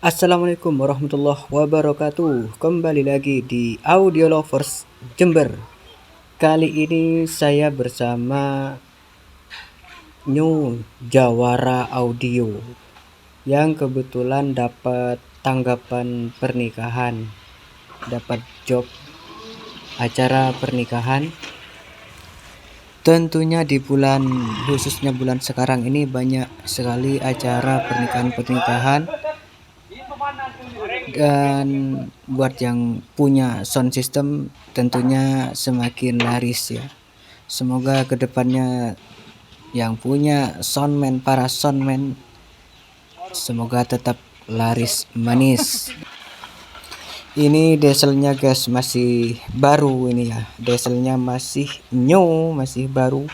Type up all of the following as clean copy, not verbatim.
Assalamualaikum warahmatullahi wabarakatuh. Kembali lagi di Audio Lovers Jember. Kali ini saya bersama New Jawara Audio yang kebetulan dapat tanggapan pernikahan, dapat job acara pernikahan. Tentunya di bulan, khususnya bulan sekarang ini, banyak sekali acara pernikahan-pernikahan. Dan buat yang punya sound system tentunya semakin laris ya. Semoga kedepannya yang punya soundman, para soundman, semoga tetap laris manis. Ini dieselnya guys, masih baru ini ya, dieselnya masih new, masih baru.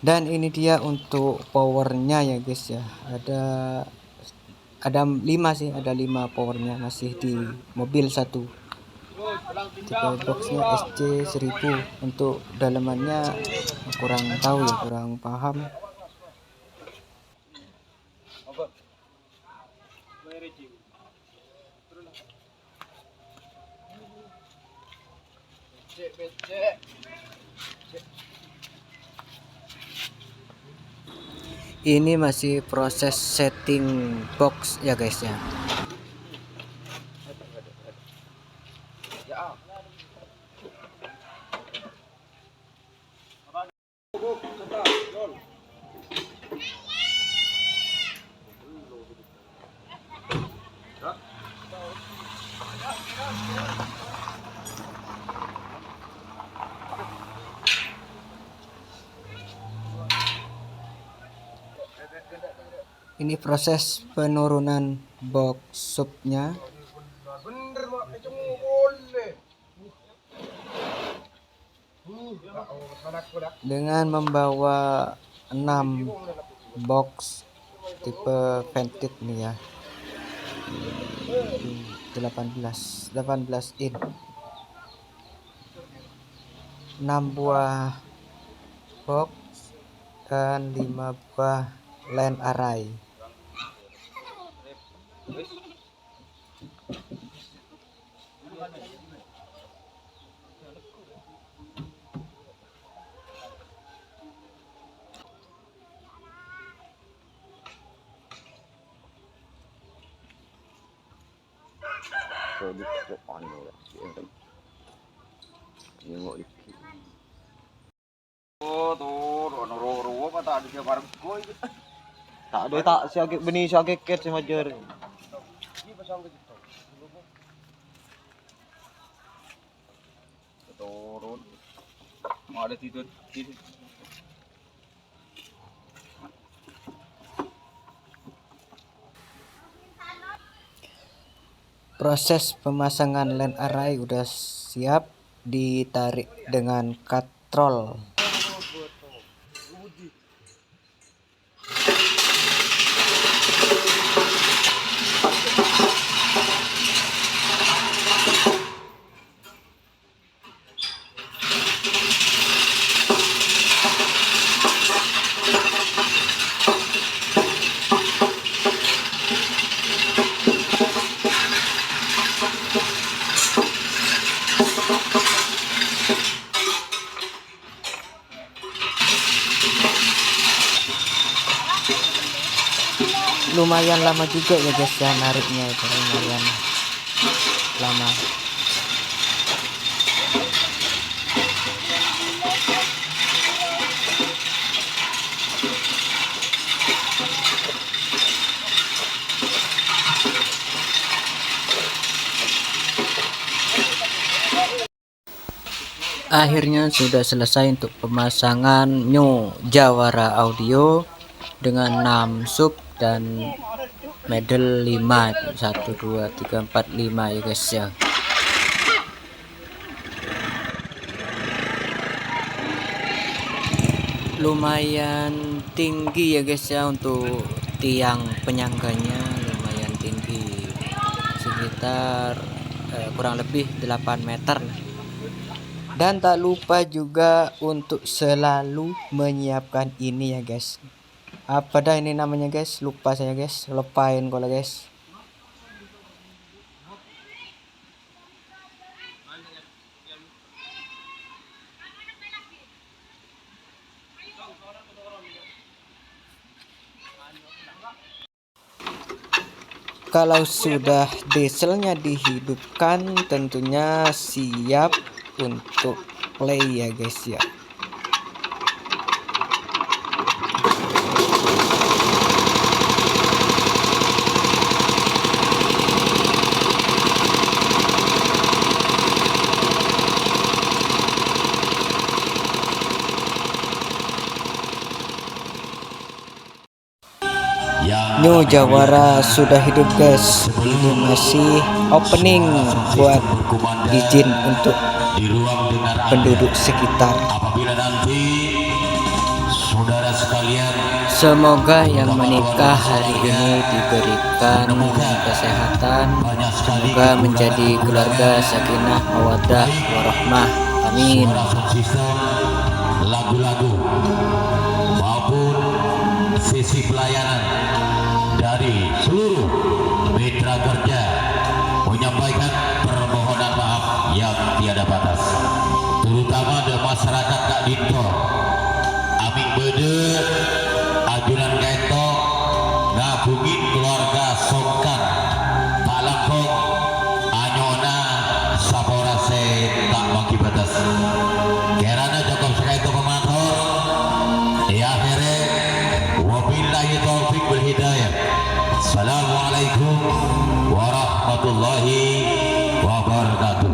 Dan ini dia untuk powernya ya guys ya, ada 5 sih, ada 5 powernya, masih di mobil satu. Tipe boxnya SC1000. Untuk dalamannya kurang tahu ya, kurang paham. Ini masih proses setting box ya guys ya. Ini proses penurunan box subnya dengan membawa 6 box tipe vented nih ya, 18 in, 6 buah box dan 5 buah land array. Tak ada tak siagik benih siagik ket semajer. Turun. Ada tidur. Proses pemasangan land array udah siap, ditarik dengan katrol. Lumayan lama juga ya guys ya, nariknya itu lumayan lama. Akhirnya sudah selesai untuk pemasangan New Jawara Audio. dengan 6 sub dan medal 5 itu 1 2 3 4 5 ya guys ya. Lumayan tinggi ya guys ya, untuk tiang penyangganya lumayan tinggi, sekitar kurang lebih 8 meter lah. Dan tak lupa juga untuk selalu menyiapkan ini ya guys, apa dah ini namanya guys, lupa saya guys, lupain kalau guys. Kalau sudah dieselnya dihidupkan, tentunya siap untuk play ya guys ya. New Jawara sudah hidup guys. Ini masih opening buat izin untuk penduduk sekitar. Apabila nanti saudara sekalian, semoga yang menikah hari ini diberikan kesehatan, semoga menjadi keluarga sakinah mawaddah warahmah, amin. sistem lagu-lagu maupun sesi pelayanan dari seluruh mitra kerja menyampaikan permohonan maaf yang tiada batas, terutama dari masyarakat Kak Dinto, Amik Bede, Ajunan Ketok, Ngabungin keluarga Songkan, Pak Lampung, Anyona, Saporase tak bangki batas. Kerana cukup sekali itu pemantau. Di akhirnya, wabillahi taufiq wal hidayah. Assalamualaikum warahmatullahi wabarakatuh.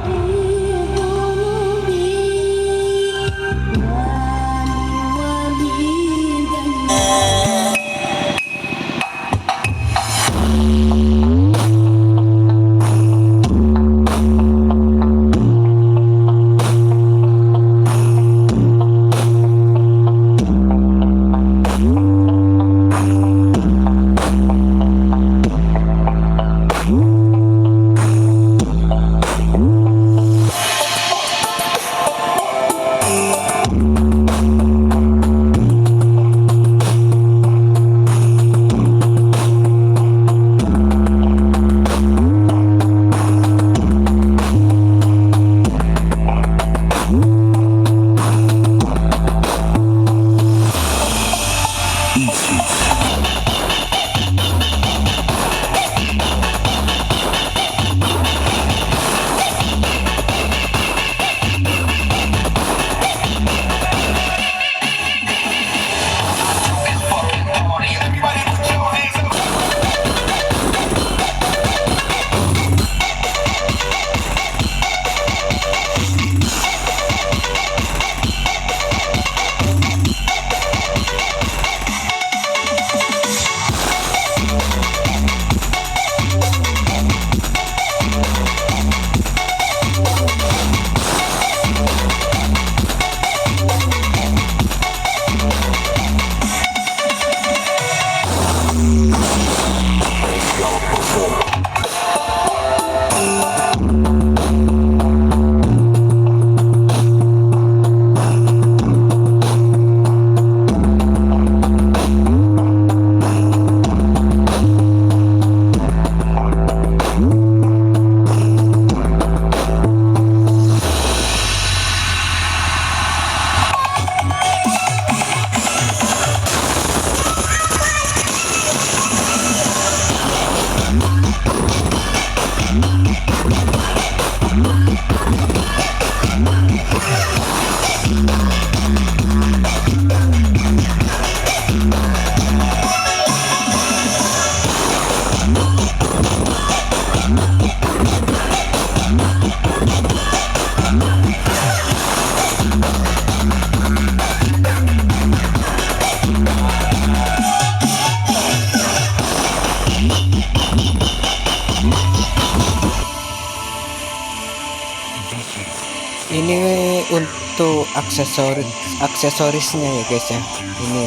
Ini untuk aksesorisnya ya guys ya. Ini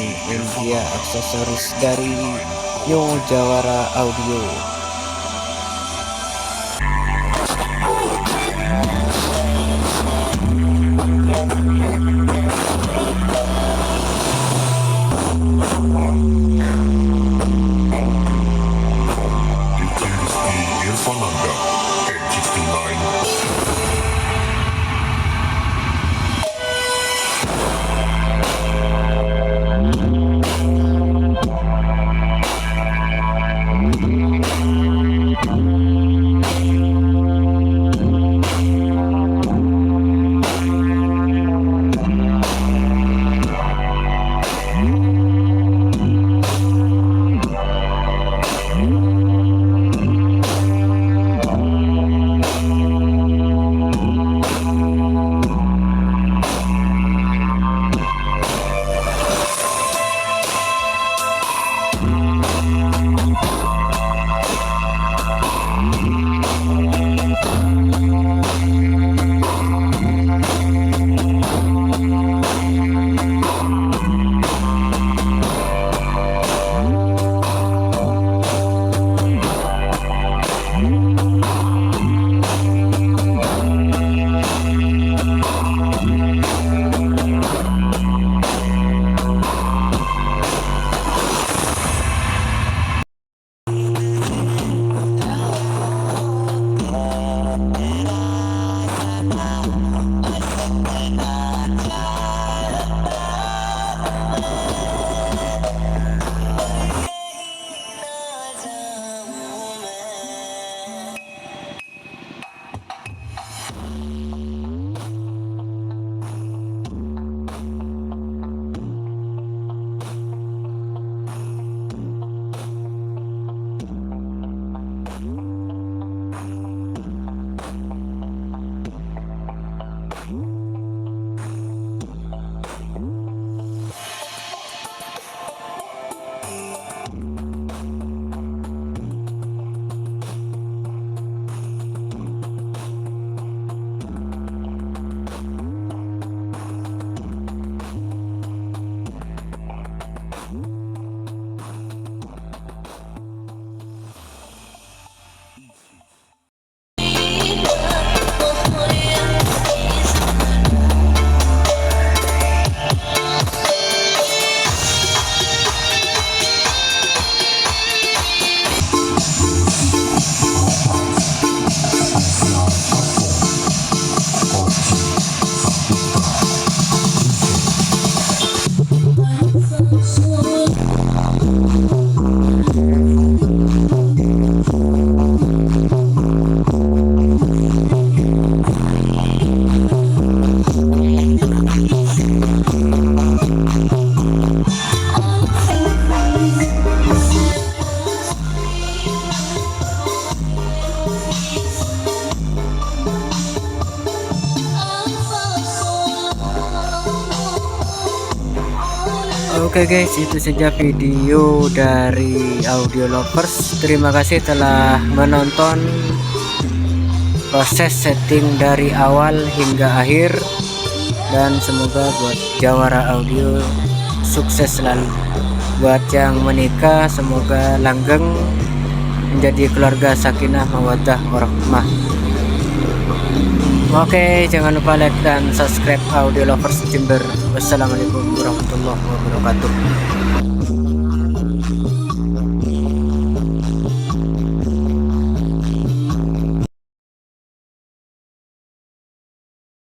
dia aksesoris dari New Jawara Audio. Irfananda, M69. Oke guys, itu saja video dari Audio Lovers. Terima kasih telah menonton proses setting dari awal hingga akhir, dan semoga buat Jawara Audio sukses selalu. Buat yang menikah semoga langgeng menjadi keluarga sakinah mawaddah warahmah. Oke, jangan lupa like dan subscribe Audio Lovers Jember. Wassalamualaikum warahmatullahi wabarakatuh.